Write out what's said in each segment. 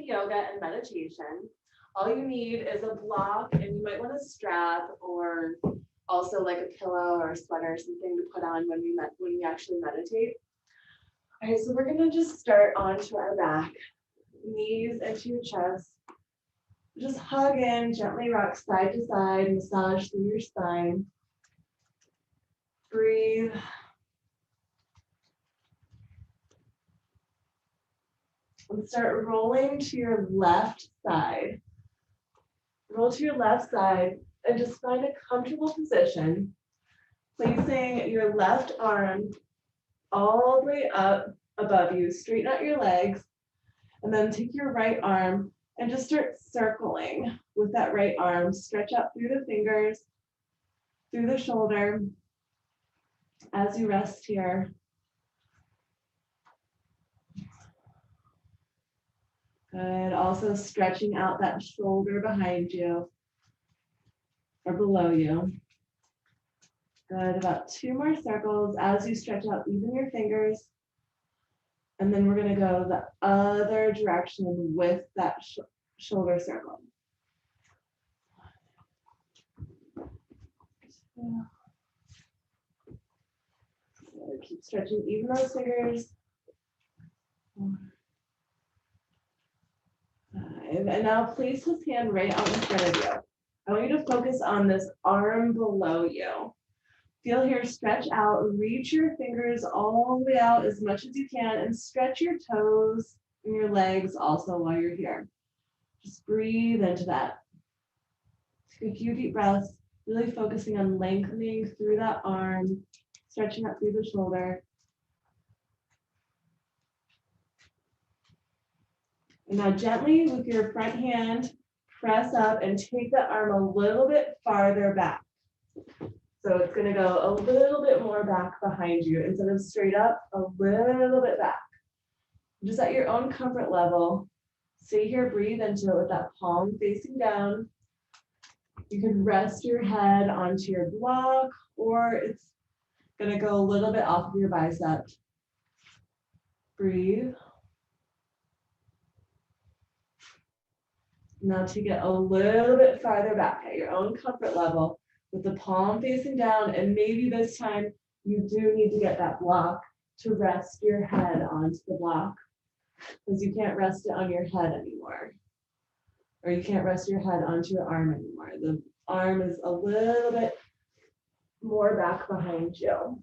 yoga and meditation. All you need is a block, and you might want a strap or also like a pillow or a sweater or something to put on when we actually meditate. All right, so we're gonna just start onto our back, knees into your chest. Just hug in, gently rock side to side, massage through your spine. Breathe. And start rolling to your left side. Roll to your left side and just find a comfortable position, placing your left arm all the way up above you. Straighten out your legs, and then take your right arm and just start circling with that right arm. Stretch out through the fingers, through the shoulder as you rest here. Good. Also stretching out that shoulder behind you or below you. Good. About 2 more circles. As you stretch out, even your fingers. And then we're going to go the other direction with that shoulder circle. So keep stretching even those fingers. 4, 5. And now place this hand right out in front of you. I want you to focus on this arm below you. Feel here, stretch out, reach your fingers all the way out as much as you can, and stretch your toes and your legs also while you're here. Just breathe into that. Take a few deep breaths, really focusing on lengthening through that arm, stretching up through the shoulder. And now gently with your front hand, press up and take the arm a little bit farther back. So it's going to go a little bit more back behind you instead of straight up, a little bit back. Just at your own comfort level, stay here, breathe into it with that palm facing down. You can rest your head onto your block, or it's going to go a little bit off of your bicep. Breathe. Now take it a little bit farther back at your own comfort level with the palm facing down, and maybe this time you do need to get that block to rest your head onto the block, because you can't rest it on your head anymore, or you can't rest your head onto your arm anymore. The arm is a little bit more back behind you.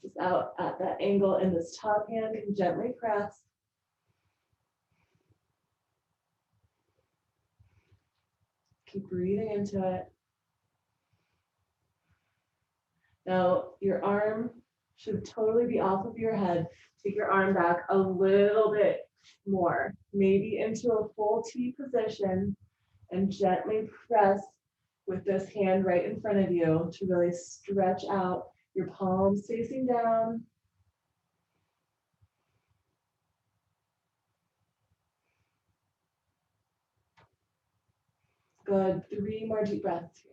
Just out at that angle, and this top hand can gently press. Keep breathing into it. Now, your arm should totally be off of your head. Take your arm back a little bit more, maybe into a full T position, and gently press with this hand right in front of you to really stretch out your palms facing down. Good. 3 more deep breaths here.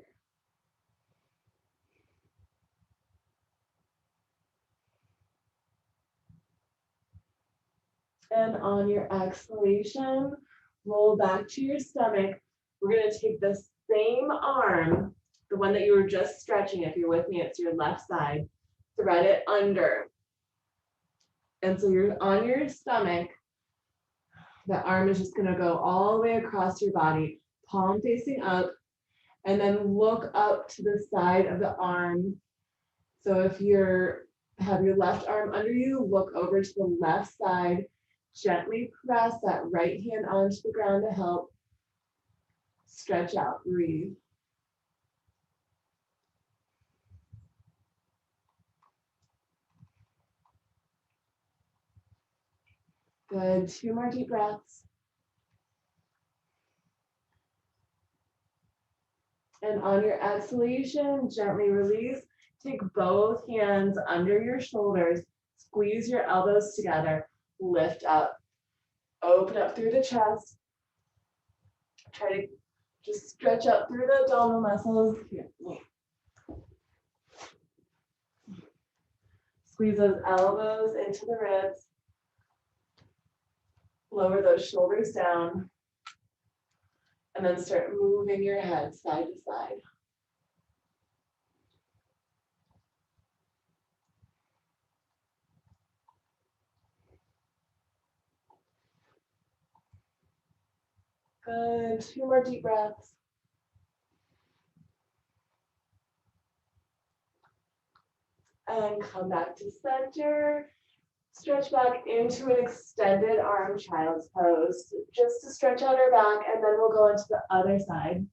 And on your exhalation, roll back to your stomach. We're going to take the same arm, the one that you were just stretching. If you're with me, it's your left side. Thread it under. And so you're on your stomach. The arm is just going to go all the way across your body, palm facing up, and then look up to the side of the arm. So if you have your left arm under you, look over to the left side. Gently press that right hand onto the ground to help. Stretch out, breathe. Good, 2 more deep breaths. And on your exhalation, gently release. Take both hands under your shoulders. Squeeze your elbows together. Lift up. Open up through the chest. Try to just stretch up through the abdominal muscles. Here. Squeeze those elbows into the ribs. Lower those shoulders down. And then start moving your head side to side. Good. 2 more deep breaths. And come back to center. Stretch back into an extended arm child's pose, just to stretch out our back, and then we'll go into the other side.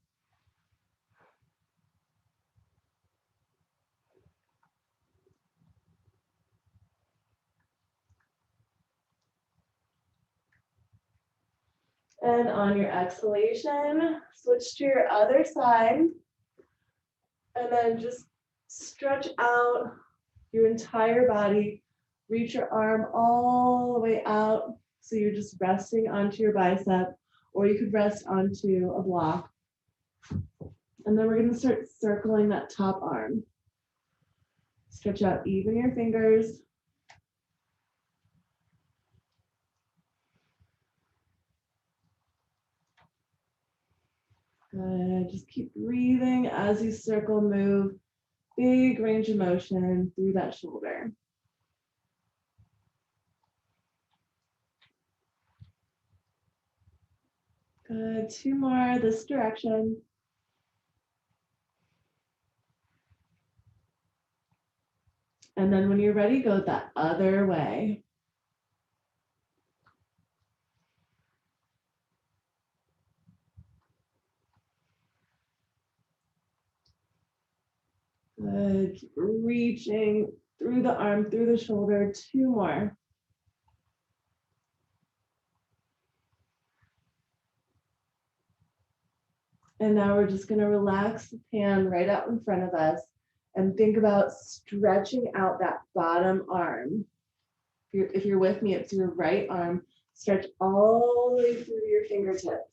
And on your exhalation, switch to your other side, and then just stretch out your entire body. Reach your arm all the way out, so you're just resting onto your bicep, or you could rest onto a block. And then we're going to start circling that top arm. Stretch out even your fingers. Good. Just keep breathing as you circle, move. Big range of motion through that shoulder. Good. 2 more this direction. And then when you're ready, go that other way. Good. Keep reaching through the arm, through the shoulder. 2 more. And now we're just going to relax the hand right out in front of us and think about stretching out that bottom arm. If you're with me, it's your right arm. Stretch all the way through your fingertips.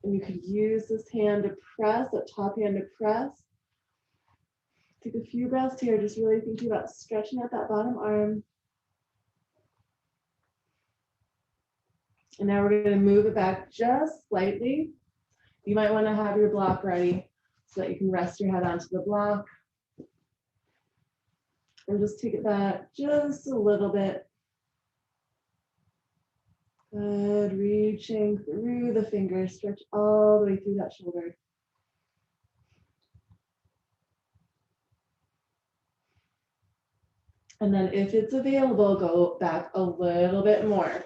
And you could use this hand to press, that top hand to press. Take a few breaths here, just really thinking about stretching out that bottom arm. And now we're going to move it back just slightly. You might want to have your block ready so that you can rest your head onto the block. And just take it back just a little bit. Good, reaching through the fingers, stretch all the way through that shoulder. And then if it's available, go back a little bit more.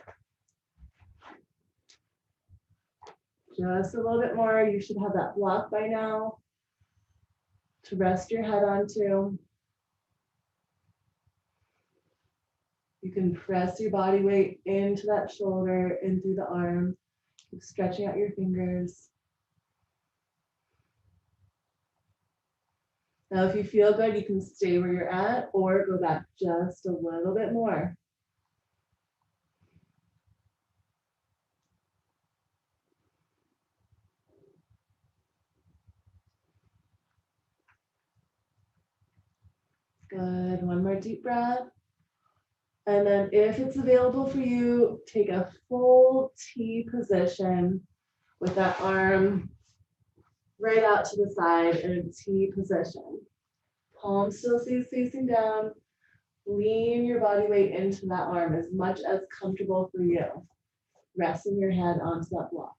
Just a little bit more. You should have that block by now to rest your head onto. You can press your body weight into that shoulder, in through the arm. Keep stretching out your fingers. Now, if you feel good, you can stay where you're at or go back just a little bit more. Good. 1 more deep breath. And then if it's available for you, take a full T position with that arm right out to the side in a T position. Palm still stays facing down. Lean your body weight into that arm as much as comfortable for you. Resting your head onto that block.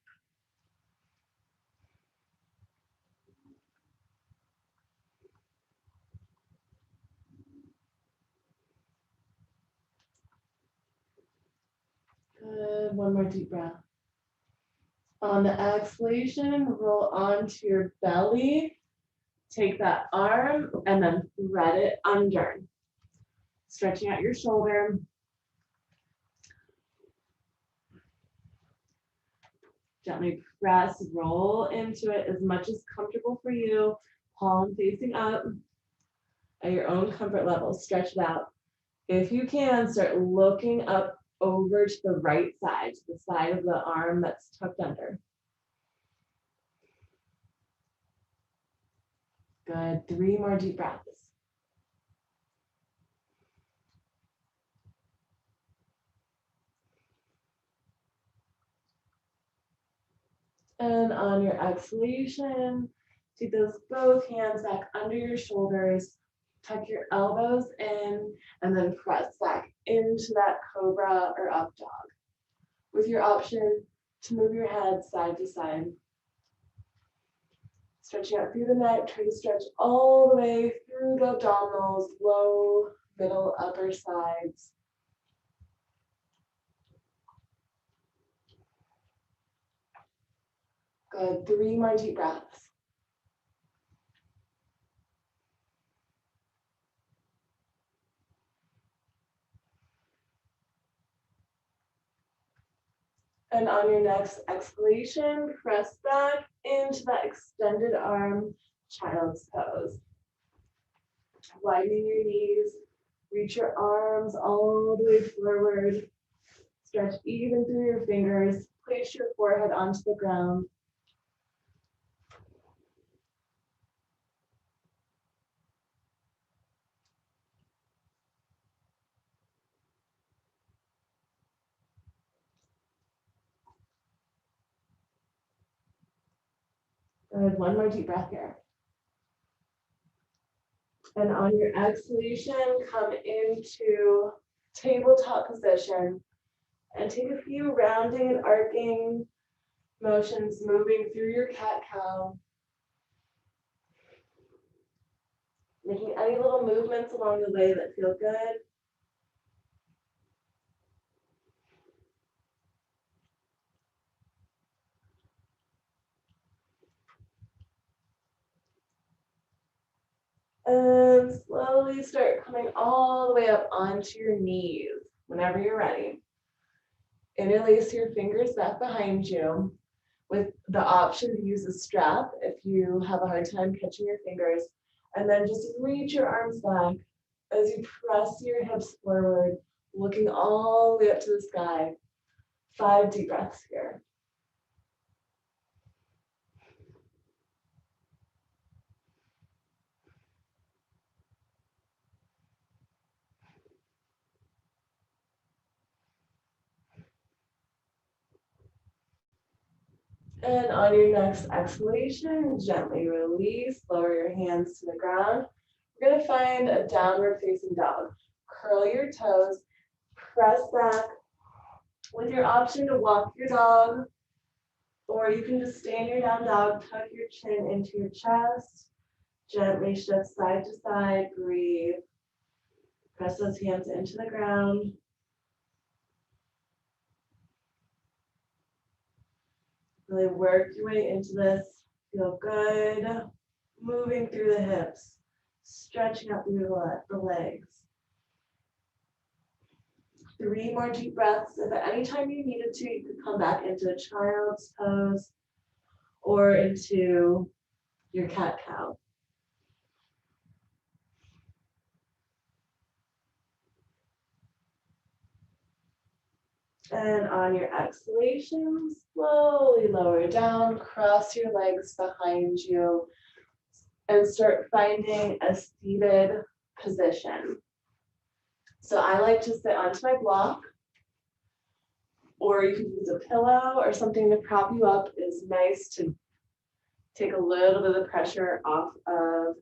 Good. 1 more deep breath. On the exhalation, roll onto your belly. Take that arm and then thread it under. Stretching out your shoulder. Gently press, roll into it as much as comfortable for you. Palm facing up at your own comfort level. Stretch it out. If you can, start looking up over to the right side, to the side of the arm that's tucked under. Good. 3 more deep breaths. And on your exhalation, take those both hands back under your shoulders, tuck your elbows in, and then press back into that cobra or up dog. With your option to move your head side to side. Stretching out through the neck, try to stretch all the way through the abdominals, low, middle, upper sides. Good, 3 more deep breaths. And on your next exhalation, press back into that extended arm, child's pose. Widening your knees, reach your arms all the way forward. Stretch even through your fingers. Place your forehead onto the ground. Good, 1 more deep breath here. And on your exhalation, come into tabletop position and take a few rounding and arcing motions, moving through your cat-cow. Making any little movements along the way that feel good. And slowly start coming all the way up onto your knees whenever you're ready. Interlace your fingers back behind you with the option to use a strap if you have a hard time catching your fingers. And then just reach your arms back as you press your hips forward, looking all the way up to the sky. 5 deep breaths here. And on your next exhalation, gently release, lower your hands to the ground. We're going to find a downward facing dog. Curl your toes, press back with your option to walk your dog, or you can just stay in your down dog, tuck your chin into your chest, gently shift side to side, breathe. Press those hands into the ground. Really work your way into this. Feel good. Moving through the hips, stretching out through the legs. 3 more deep breaths. If at any time you needed to, you could come back into a child's pose or into your cat-cow. And on your exhalation, slowly lower down, cross your legs behind you, and start finding a seated position. So I like to sit onto my block, or you can use a pillow or something to prop you up. It's nice to take a little bit of the pressure off of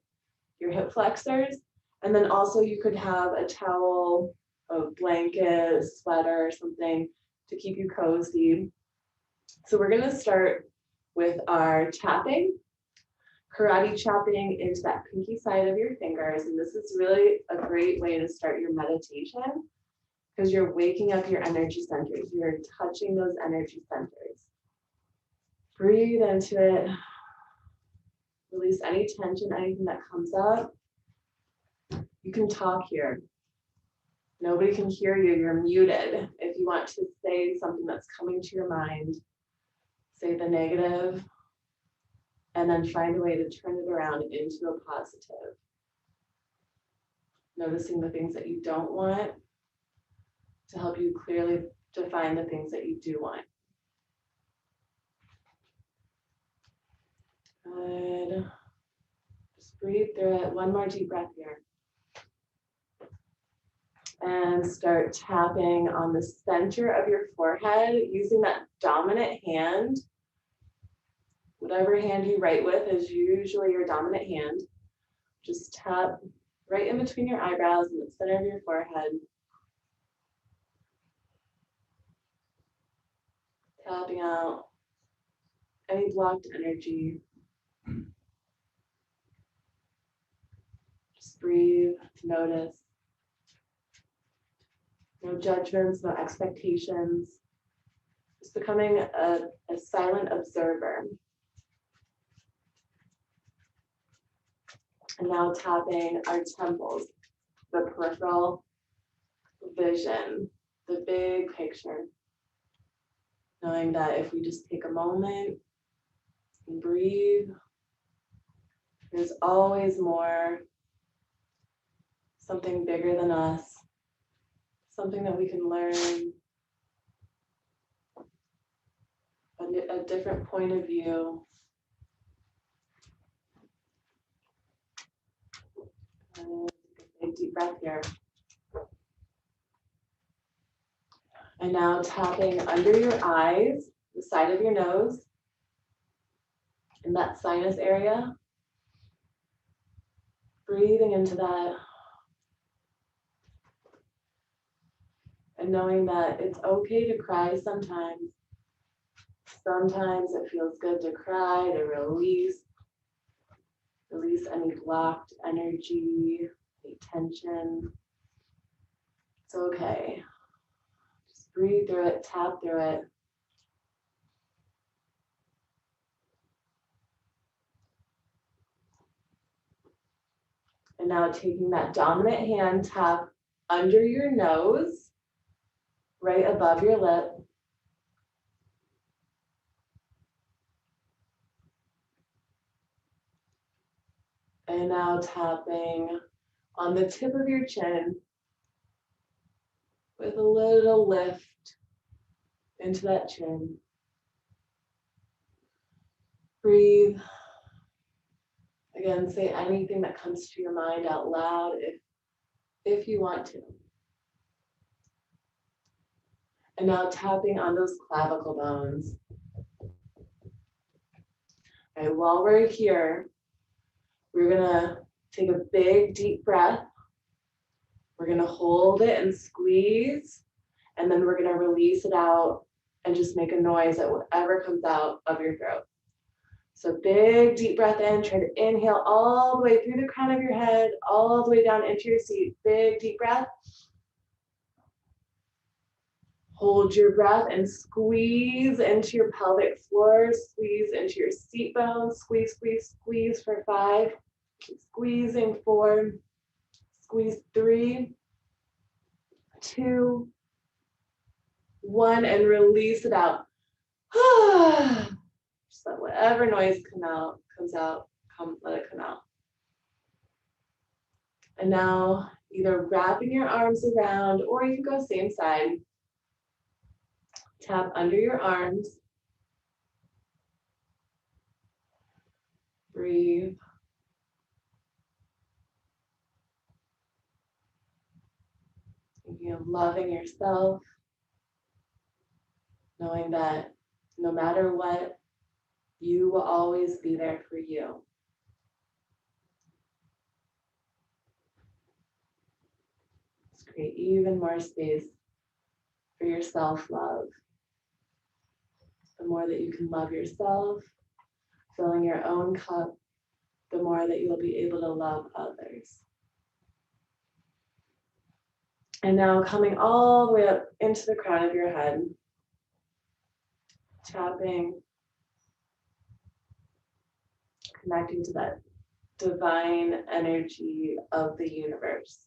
your hip flexors. And then also you could have a towel, a blanket, a sweater, or something to keep you cozy. So we're gonna start with our tapping, karate chopping into that pinky side of your fingers. And this is really a great way to start your meditation because you're waking up your energy centers. You're touching those energy centers. Breathe into it. Release any tension, anything that comes up. You can talk here. Nobody can hear you. You're muted. If you want to say something that's coming to your mind, say the negative, and then find a way to turn it around into a positive. Noticing the things that you don't want to help you clearly define the things that you do want. Good. Just breathe through it. 1 more deep breath here. And start tapping on the center of your forehead using that dominant hand Whatever hand you write with is usually your dominant hand. Just tap right in between your eyebrows and the center of your forehead. Tapping out any blocked energy. Just breathe, notice. No judgments, no expectations. Just becoming a silent observer. And now tapping our temples, the peripheral vision, the big picture. Knowing that if we just take a moment and breathe, there's always more, something bigger than us, something that we can learn, a different point of view. And take a big deep breath here. And now tapping under your eyes, the side of your nose, in that sinus area. Breathing into that. And knowing that it's okay to cry sometimes. Sometimes it feels good to cry, to release any blocked energy, any tension. It's okay. Just breathe through it, tap through it. And now taking that dominant hand, tap under your nose, right above your lip. And now tapping on the tip of your chin with a little lift into that chin. Breathe. Again, say anything that comes to your mind out loud if you want to. And now tapping on those clavicle bones. All right, while we're here, we're gonna take a big deep breath. We're gonna hold it and squeeze, and then we're gonna release it out and just make a noise at whatever comes out of your throat. So big deep breath in, try to inhale all the way through the crown of your head, all the way down into your seat. Big deep breath. Hold your breath and squeeze into your pelvic floor, squeeze into your seat bones, squeeze, squeeze, squeeze for 5. Keep squeezing 4, squeeze 3, 2, 1, and release it out. Just let whatever noise comes out, let it come out. And now either wrapping your arms around, or you can go same side. Tap under your arms. Breathe. Thinking of loving yourself, knowing that no matter what, you will always be there for you. Let's create even more space for your self-love. The more that you can love yourself, filling your own cup, the more that you'll be able to love others. And now coming all the way up into the crown of your head, tapping, connecting to that divine energy of the universe.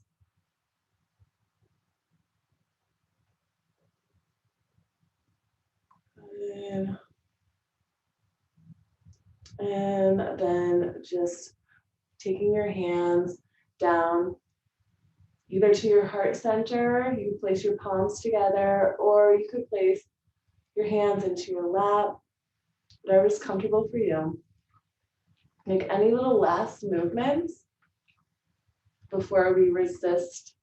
And then just taking your hands down either to your heart center, you can place your palms together, or you could place your hands into your lap, whatever's comfortable for you. Make any little last movements before we resist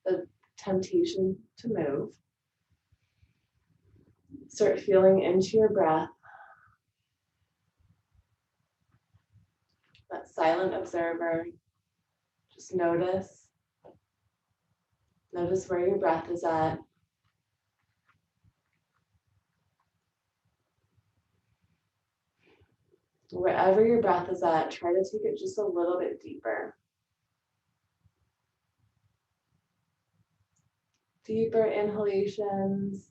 the temptation to move. Start feeling into your breath. silent observer. Just notice. Notice where your breath is at. Wherever your breath is at, try to take it just a little bit deeper. Deeper inhalations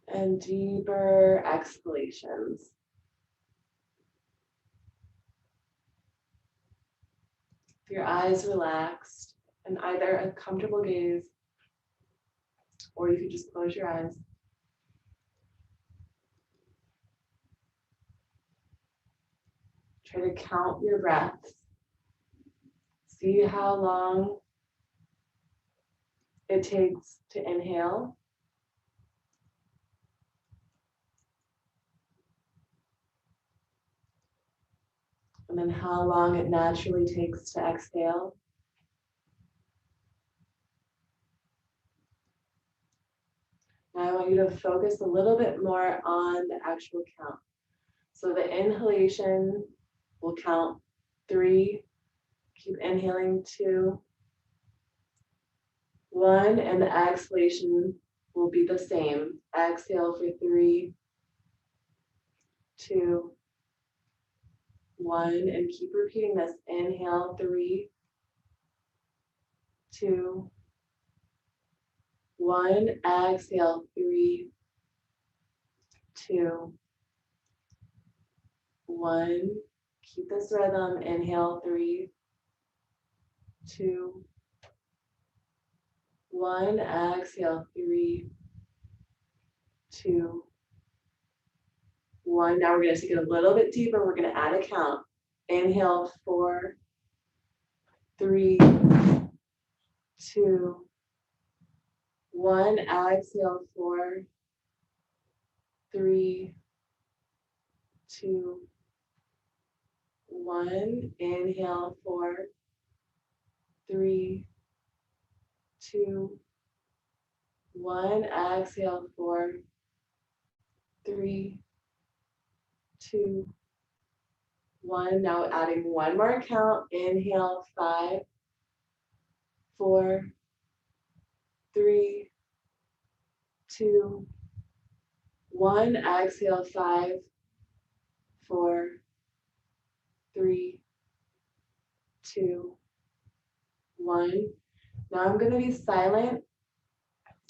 and deeper exhalations. If your eyes relaxed and either a comfortable gaze, or you could just close your eyes. Try to count your breaths. See how long it takes to inhale. And then how long it naturally takes to exhale. Now I want you to focus a little bit more on the actual count. So the inhalation will count 3. Keep inhaling 2, 1, and the exhalation will be the same. Exhale for 3, 2, 1, and keep repeating this. Inhale 3, 2, 1. Exhale 3, 2, 1. Keep this rhythm. Inhale 3, 2, 1. Exhale 3, 2, 1. Now we're going to take it a little bit deeper. We're going to add a count. Inhale 4, 3, 2, 1. Exhale 4, 3, 2, 1. Inhale 4, 3, 2, 1. Exhale 4, 3, 2, 1. Now adding one more count. Inhale 5, 4, 3, 2, 1. Exhale 5, 4, 3, 2, 1. Now I'm going to be silent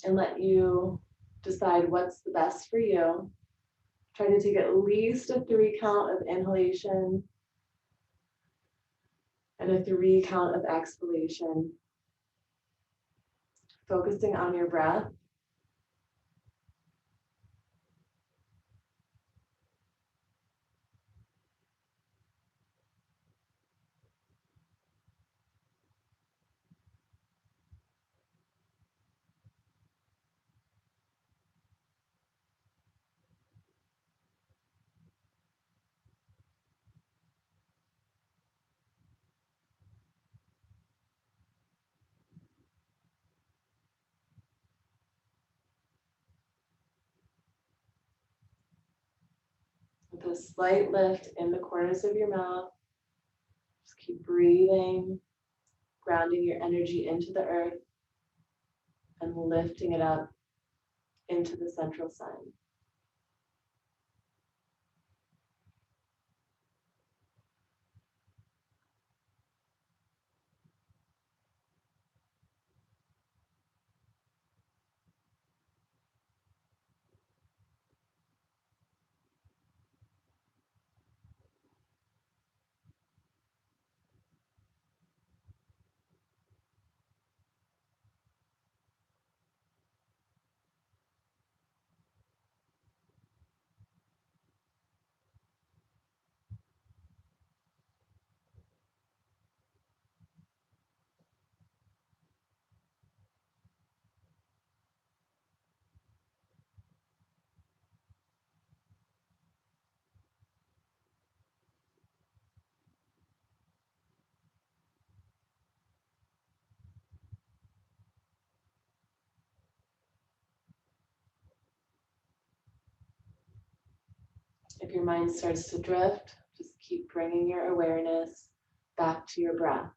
and let you decide what's the best for you. Try to take at least a 3 count of inhalation and a 3 count of exhalation. Focusing on your breath. With a slight lift in the corners of your mouth. Just keep breathing, grounding your energy into the earth and lifting it up into the central sun. If your mind starts to drift, Keep bringing your awareness back to your breath.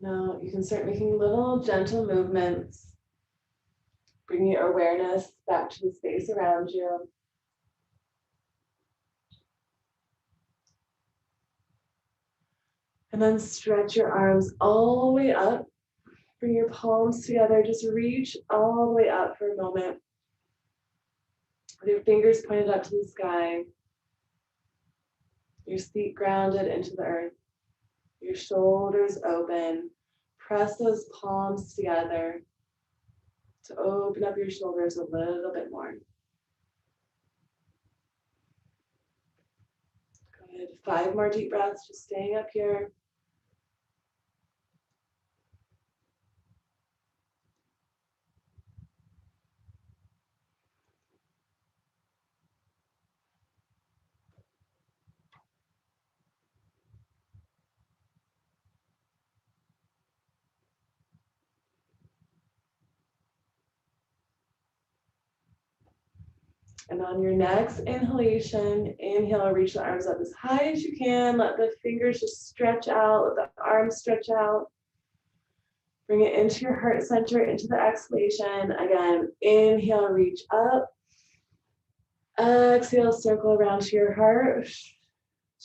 Now you can start making little gentle movements, bringing your awareness back to the space around you. And then stretch your arms all the way up. Bring your palms together. Just reach all the way up for a moment. With your fingers pointed up to the sky. Your feet grounded into the earth. Your shoulders open. Press those palms together to open up your shoulders a little bit more. Good. 5 more deep breaths, just staying up here. And on your next inhalation, inhale, reach the arms up as high as you can. Let the fingers just stretch out, let the arms stretch out. Bring it into your heart center, into the exhalation. Again, inhale, reach up. Exhale, circle around to your heart.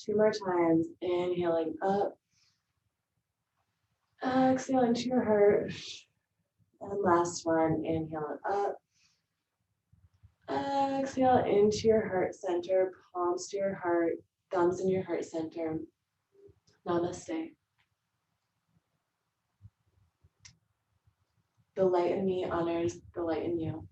2 more times. Inhaling up. Exhale into your heart. And last one, inhale up. Exhale into your heart center, palms to your heart, thumbs in your heart center. Namaste. The light in me honors the light in you.